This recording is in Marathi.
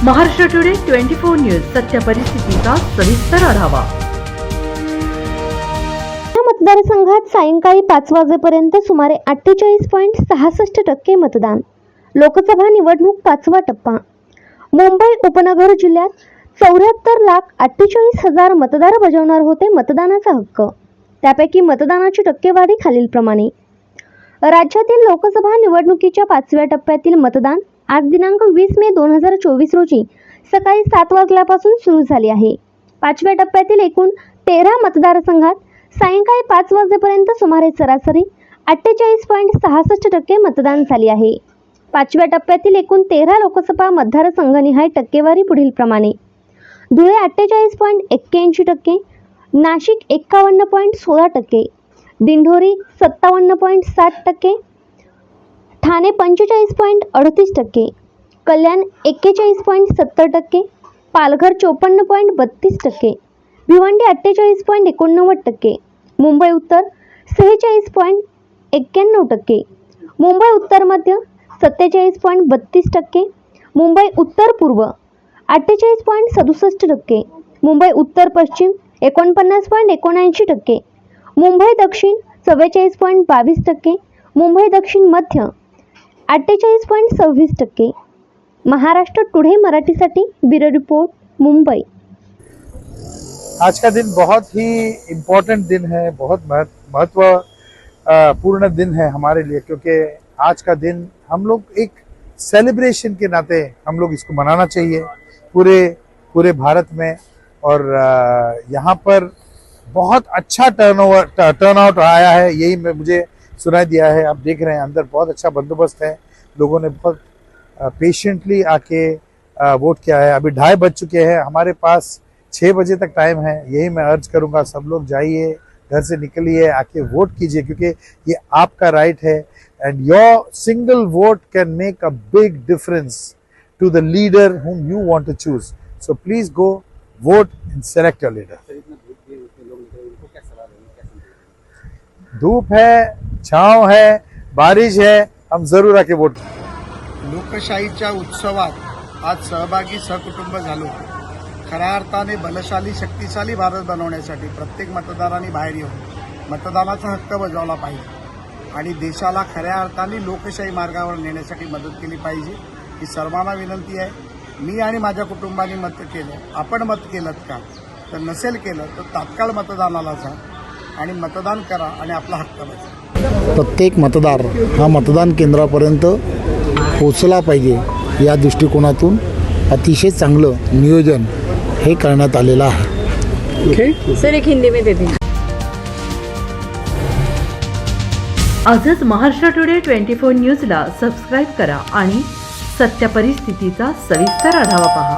महाराष्ट्र टुडे 24 न्यूज सत्य परिस्थितीचा सविस्तर आढावा। मतदारसंघात सायंकाळी 5 वाजेपर्यंत सुमारे 48.66% मतदान। लोकसभा निवडणूक 5वा टप्पा। मुंबई उपनगर जिल्ह्यात 74,48,000 मतदार बजावणार होते मतदानाचा हक्क। त्यापैकी मतदानाची टक्केवारी खालीलप्रमाणे। राज्यातील लोकसभा निवडणुकीच्या 5व्या टप्प्यातील मतदान आज दिनांक 20 मे 2024 रोजी सकाळी 7 वाजल्यापासून सुरू झाले आहे। 5व्या टप्प्यातील एकूण 13 मतदारसंघात सायंकाळी 5 वाजेपर्यंत सुमारे सरासरी 48.66% मतदान झाले आहे। 5व्या टप्प्यातील एकूण 13 लोकसभा मतदारसंघनिहाय टक्केवारी पुढीलप्रमाणे: धुळे 48.81%, नाशिक 51.16%, दिंडोरी 57.7%, ठाणे 45.38%, कल्याण 41.70%, पालघर 54.32%, भिवंडी 48.89%, मुंबई उत्तर 46.91%, मुंबई उत्तर मध्य 47.32%, मुंबई उत्तर पूर्व 48.67%, मुंबई उत्तर पश्चिम 49.79%, मुंबई दक्षिण 44.22%, मुंबई दक्षिण मध्य 48.26%। महाराष्ट्र टुडे मराठीसाठी ब्युरो रिपोर्ट, मुंबई। आज का दिन बहुत ही इम्पोर्टेंट दिन है, बहुत महत्वपूर्ण दिन है हमारे लिए, क्योंकि आज का दिन हम लोग एक सेलिब्रेशन के नाते हम लोग इसको मनाना चाहिए पूरे भारत में। और यहाँ पर बहुत अच्छा टर्नआउट आया है, यही मुझे सुनाई दिया है। आप देख रहे हैं अंदर बहुत अच्छा बंदोबस्त है, लोगों ने बहुत पेशेंटली आके वोट किया है। अभी 2:30 बज चुके हैं, हमारे पास 6 बजे तक टाइम है। यही मैं अर्ज करूंगा, सब लोग जाइए, घर से निकलिए, आके वोट कीजिए, क्योंकि ये आपका राइट है। And your single vote can make a big difference to the leader whom you want to choose. So please go vote and select your leader. धूप है, छांव है, बारिश है, हम जरूर आके वोट। लोकशाहीच्या उत्सवात आज सहभागी सहकुटुंब झालो। खऱ्या अर्थाने बलशाली शक्तिशाली भारत बनवण्यासाठी प्रत्येक मतदारांनी बाहेर येऊन मतदानाचा हक्क बजावला पाहिजे आणि देशाला खऱ्या अर्थाने लोकशाही मार्गावर नेण्यासाठी मदत केली पाहिजे ही सर्वांना विनंती आहे। मी आणि माझ्या कुटुंबाने मत केलं, आपण मत केलं का? तर नसेल केलं तर तात्काळ मतदानाला जा आणि मतदान करा आणि आपला हक्क बजावा। प्रत्येक मतदार हा मतदान केंद्रापर्यंत पोहोचला पाहिजे या दृष्टिकोनातून अतिशय चांगलं नियोजन हे करण्यात आलेलं आहे। सर एक हिंदी में देते। आजच महाराष्ट्र टुडे 24 न्यूजला सबस्क्राईब करा आणि सत्य परिस्थितीचा सविस्तर आढावा पहा।